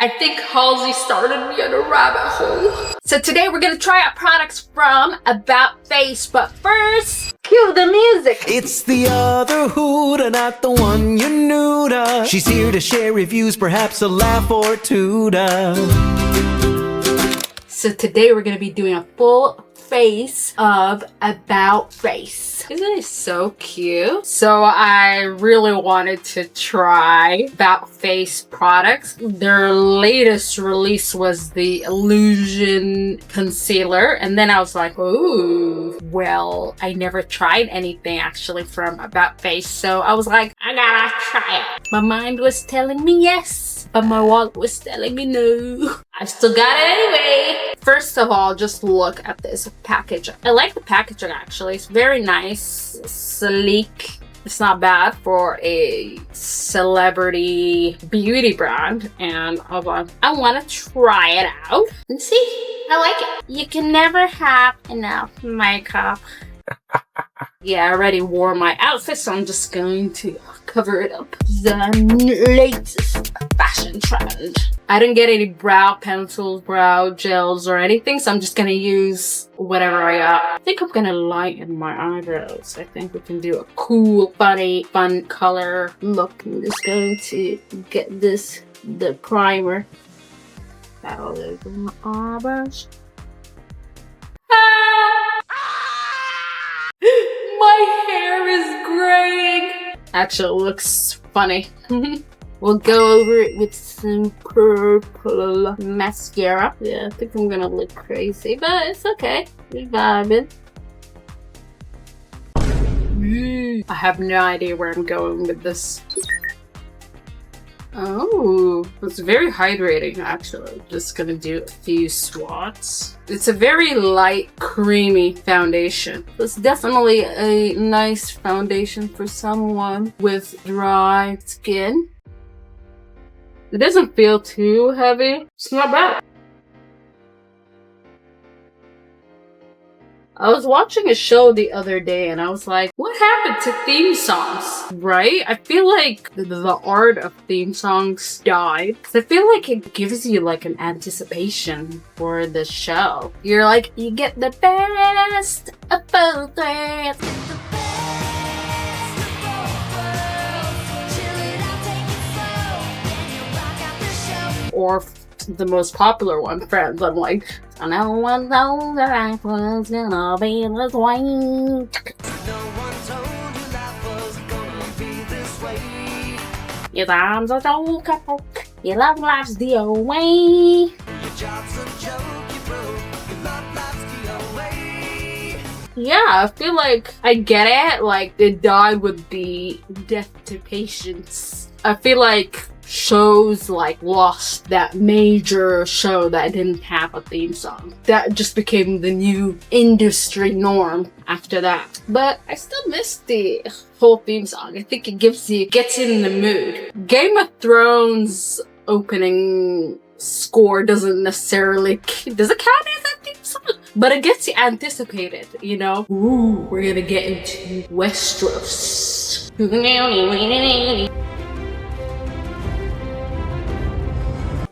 I think Halsey started me on a rabbit hole. So today we're gonna try out products from About Face, but first, cue the music. It's the other Huda, not the one you knew to. She's here to share reviews, perhaps a laugh or two to. So today we're gonna be doing a full face of About Face. Isn't it so cute? So I really wanted to try About Face products. Their latest release was the Illusion concealer, and then I was like, ooh, well, I never tried anything actually from About Face, so I was like, I gotta try it. My mind was telling me yes, but my wallet was telling me no. I still got it anyway. First of all, just look at this package. I like the packaging actually. It's very nice, sleek. It's not bad for a celebrity beauty brand. And I want to try it out and see. I like it. You can never have enough makeup. Yeah, I already wore my outfit, so I'm just going to cover it up. The latest fashion trend. I didn't get any brow pencils, brow gels, or anything, so I'm just gonna use whatever I got. I think I'm gonna lighten my eyebrows. I think we can do a cool, funny, fun color look. I'm just going to get the primer all over my eyebrows. My hair is graying. Actually, it looks funny. We'll go over it with some purple mascara. Yeah, I think I'm gonna look crazy, but it's okay. We're vibing. I have no idea where I'm going with this. Oh, it's very hydrating actually. Just gonna do a few swats. It's a very light, creamy foundation. It's definitely a nice foundation for someone with dry skin. It doesn't feel too heavy. It's not bad. I was watching a show the other day and I was like, what happened to theme songs, right? I feel like the art of theme songs died. Because I feel like it gives you like an anticipation for the show. You're like, you get the best of both worlds. Or the most popular one, Friends. I'm like, I know one told that life was gonna be this way. No one told you life was gonna be this way. Your time's a joke, your love life's the away. Your job's a joke, you broke, your love life's the away. Yeah, I feel like I get it. Like, they died with the death to patience. I feel like shows like lost that major show that didn't have a theme song. That just became the new industry norm after that. But I still miss the whole theme song. I think it gets you in the mood. Game of Thrones opening score doesn't necessarily, does it count as a theme song? But it gets you anticipated, you know? Ooh, we're gonna get into Westeros.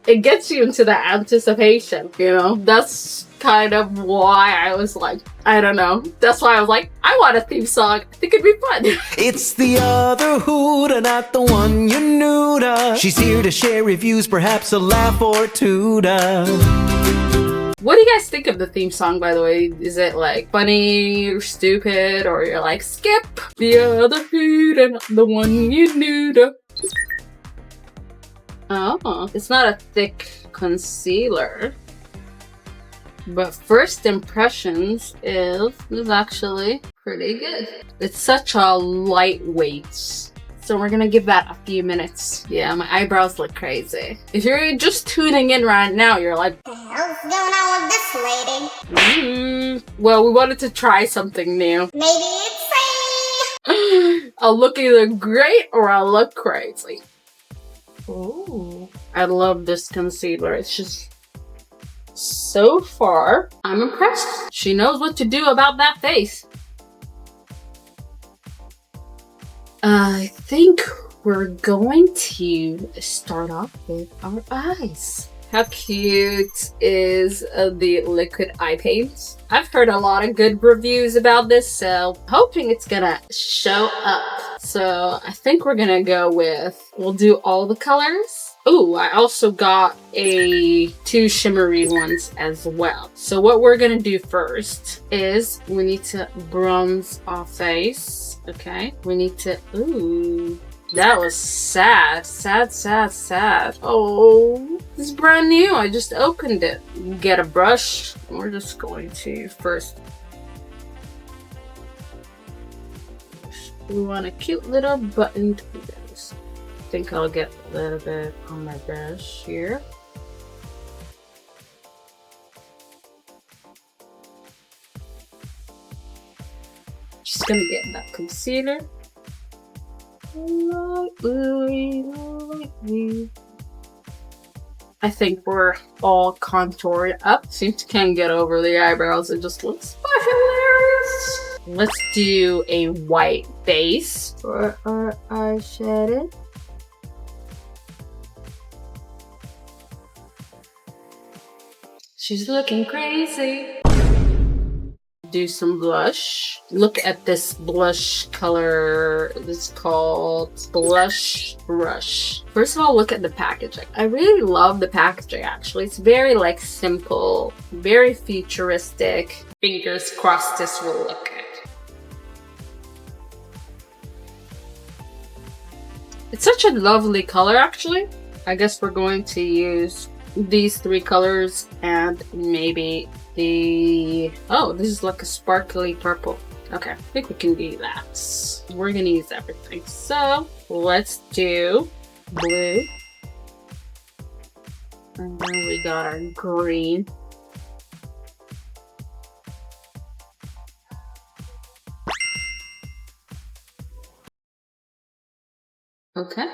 It gets you into the anticipation, you know? That's kind of why I was like, I don't know. That's why I was like, I want a theme song. I think it'd be fun. It's the other Huda, not the one you knew to. She's here to share reviews, perhaps a laugh or two to. What do you guys think of the theme song, by the way? Is it like funny or stupid, or you're like, skip the other Huda, not the one you knew to? Oh, it's not a thick concealer. But first impressions is actually pretty good. It's such a lightweight. So we're gonna give that a few minutes. Yeah, my eyebrows look crazy. If you're just tuning in right now, you're like, what the hell's going on with this lady? Well, we wanted to try something new. Maybe it's free. I'll look either great or I'll look crazy. Oh, I love this concealer. It's just so far, I'm impressed. She knows what to do about that face. I think we're going to start off with our eyes. How cute is the liquid eye paint? I've heard a lot of good reviews about this, so hoping it's gonna show up. So I think we're gonna go with, we'll do all the colors. Oh, I also got two shimmery ones as well. So what we're gonna do first is we need to bronze our face. Okay, we need to, ooh. That was sad. Oh, this is brand new. I just opened it. Get a brush. We're just going to first. We want a cute little button to this. I think I'll get a little bit on my brush here. Just gonna get that concealer. I think we're all contoured up. Seems can't get over the eyebrows. It just looks hilarious. Let's do a white base for our eyeshadow. She's looking crazy. Do some blush. Look at this blush color. This is called Blush Rush. First of all, look at the packaging. I really love the packaging actually. It's very like simple, very futuristic. Fingers crossed this will look good. It's such a lovely color actually. I guess we're going to use these three colors and maybe oh, this is like a sparkly purple. Okay, I think we can do that. We're gonna use everything. So let's do blue. And then we got our green. Okay.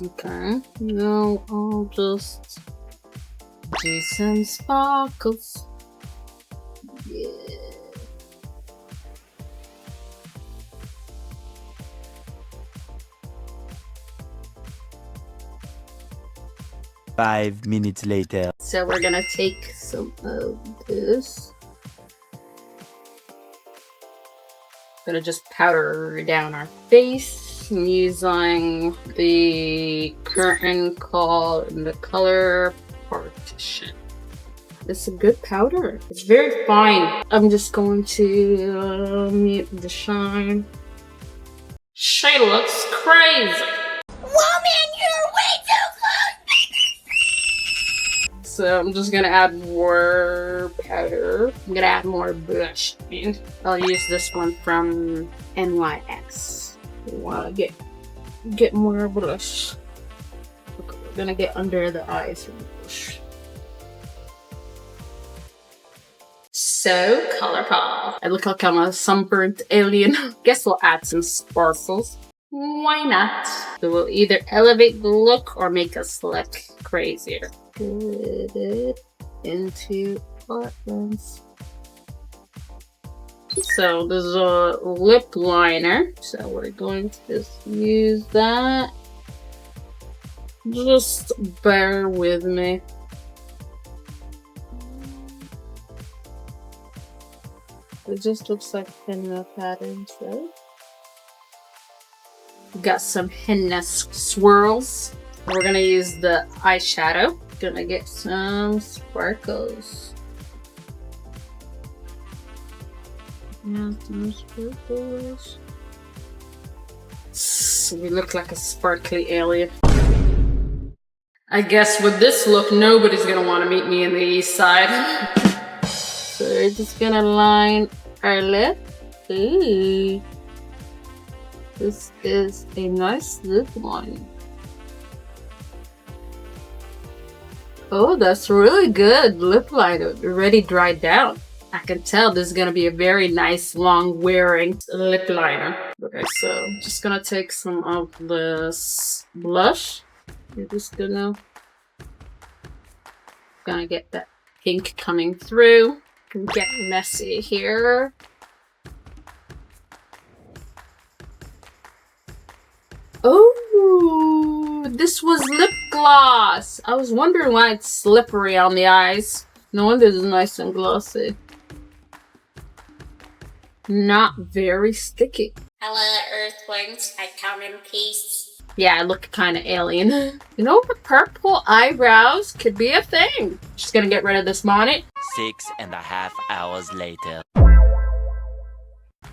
Okay, now I'll just do some sparkles. Yeah. Five minutes later. So we're gonna take some of this. Gonna just powder down our face using the curtain called the color partition. It's a good powder. It's very fine. I'm just going to mute the shine. She looks crazy. Woman, you're way too close. So I'm just gonna add more powder. I'm gonna add more blush. I'll use this one from NYX. Want to get more blush. Okay, we're gonna get under the eyes with the blush. So colorful. I look like I'm a sunburnt alien. Guess we'll add some sparkles. Why not? So we'll either elevate the look or make us look crazier. Put it into our lens. So there's a lip liner. So we're going to just use that. Just bear with me. It just looks like henna patterns, right? Got some henna swirls. We're gonna use the eyeshadow. Gonna get some sparkles. Yeah, some sparkles. So we look like a sparkly alien. I guess with this look, nobody's gonna want to meet me in the east side. So we're just gonna line our lip. Ooh. This is a nice lip line. Oh, that's really good lip liner. Already dried down. I can tell this is gonna be a very nice, long wearing lip liner. Okay, so I'm just gonna take some of this blush. You're just gonna get that pink coming through. I'm getting messy here. Oh, this was lip gloss. I was wondering why it's slippery on the eyes. No wonder it's nice and glossy. Not very sticky. Hello, Earthlings. I come in peace. Yeah, I look kind of alien. You know, the purple eyebrows could be a thing. Just gonna get rid of this bonnet. 6.5 hours later.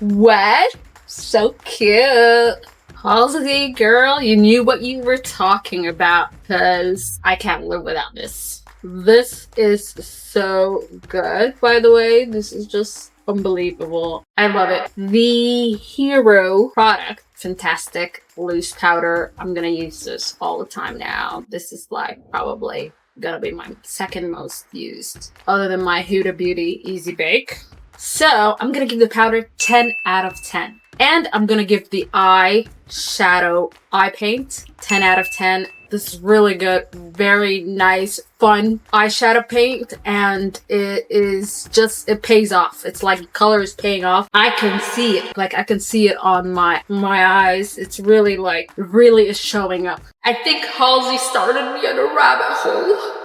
What? So cute. Halsey, girl, you knew what you were talking about, because I can't live without this. This is so good, by the way. This is just unbelievable. I love it. The Hero product, fantastic loose powder. I'm gonna use this all the time now. This is like probably gonna be my second most used, other than my Huda Beauty Easy Bake. So I'm gonna give the powder 10 out of 10. And I'm gonna give the eyeshadow eye paint 10 out of 10. This is really good, very nice, fun eyeshadow paint, and it is just, it pays off. It's like color is paying off. I can see it, like I can see it on my eyes. It's really like, really is showing up. I think Halsey started me on a rabbit hole.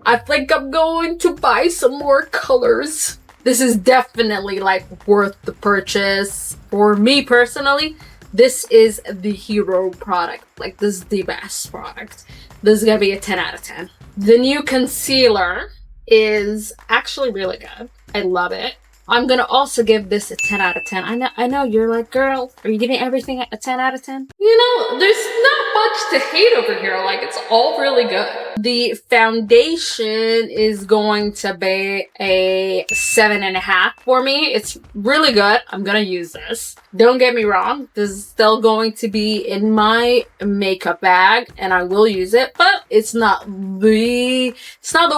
I think I'm going to buy some more colors. This is definitely like worth the purchase. For me personally, this is the Hero product. Like, this is the best product. This is gonna be a 10 out of 10. The new concealer is actually really good. I love it. I'm gonna also give this a 10 out of 10. I know you're like, girl, are you giving everything a 10 out of 10? You know, there's not much to hate over here. Like, it's all really good. The foundation is going to be a 7.5 for me. It's really good. I'm gonna use this. Don't get me wrong. This is still going to be in my makeup bag and I will use it, but it's not the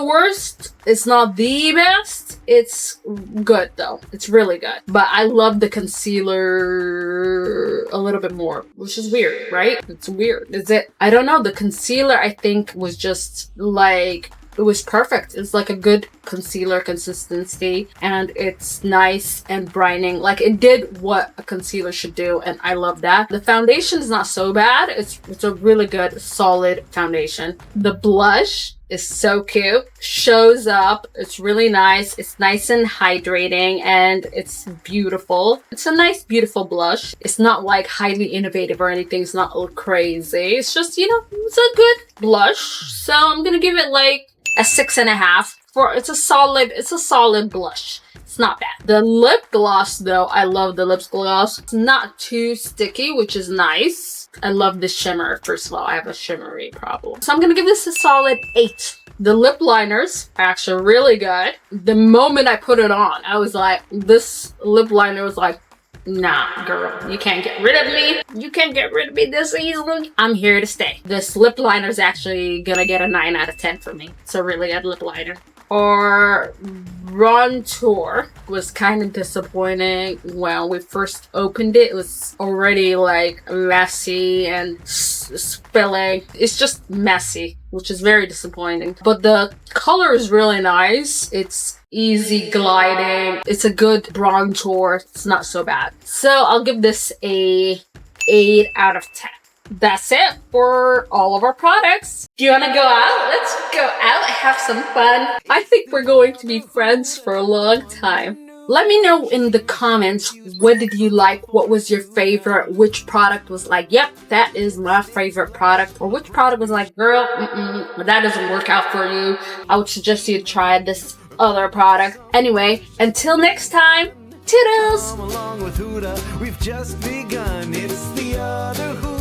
worst. It's not the best. It's good though. It's really good. But I love the concealer a little bit more, which is weird, right? It's weird. Is it? I don't know. The concealer, I think, was just like, it was perfect. It's like a good concealer consistency and it's nice and brightening. Like, it did what a concealer should do and I love that. The foundation is not so bad. It's a really good, solid foundation. The blush is so cute. Shows up. It's really nice. It's nice and hydrating and it's beautiful. It's a nice, beautiful blush. It's not like highly innovative or anything. It's not all crazy. It's just, you know, it's a good blush. So I'm gonna give it like a 6.5. It's a solid blush. It's not bad. The lip gloss though, I love the lip gloss. It's not too sticky, which is nice. I love the shimmer. First of all, I have a shimmery problem. So I'm gonna give this a solid 8. The lip liners are actually really good. The moment I put it on, I was like, this lip liner was like, nah, girl, you can't get rid of me. You can't get rid of me this easily. I'm here to stay. This lip liner is actually gonna get a 9 out of 10 for me. It's a really good lip liner. Or Rontour was kind of disappointing. When we first opened it, it was already like messy and spilling. It's just messy, which is very disappointing. But the color is really nice. It's easy gliding. It's a good Bronzer. It's not so bad. So I'll give this a 8 out of 10. That's it for all of our products. Do you want to go out? Let's go out and have some fun. I think we're going to be friends for a long time. Let me know in the comments, what did you like? What was your favorite? Which product was like, yep, that is my favorite product? Or which product was like, girl, that doesn't work out for you. I would suggest you try this other product. Anyway, until next time, toodles! Come along with Huda, we've just begun. It's the other Huda.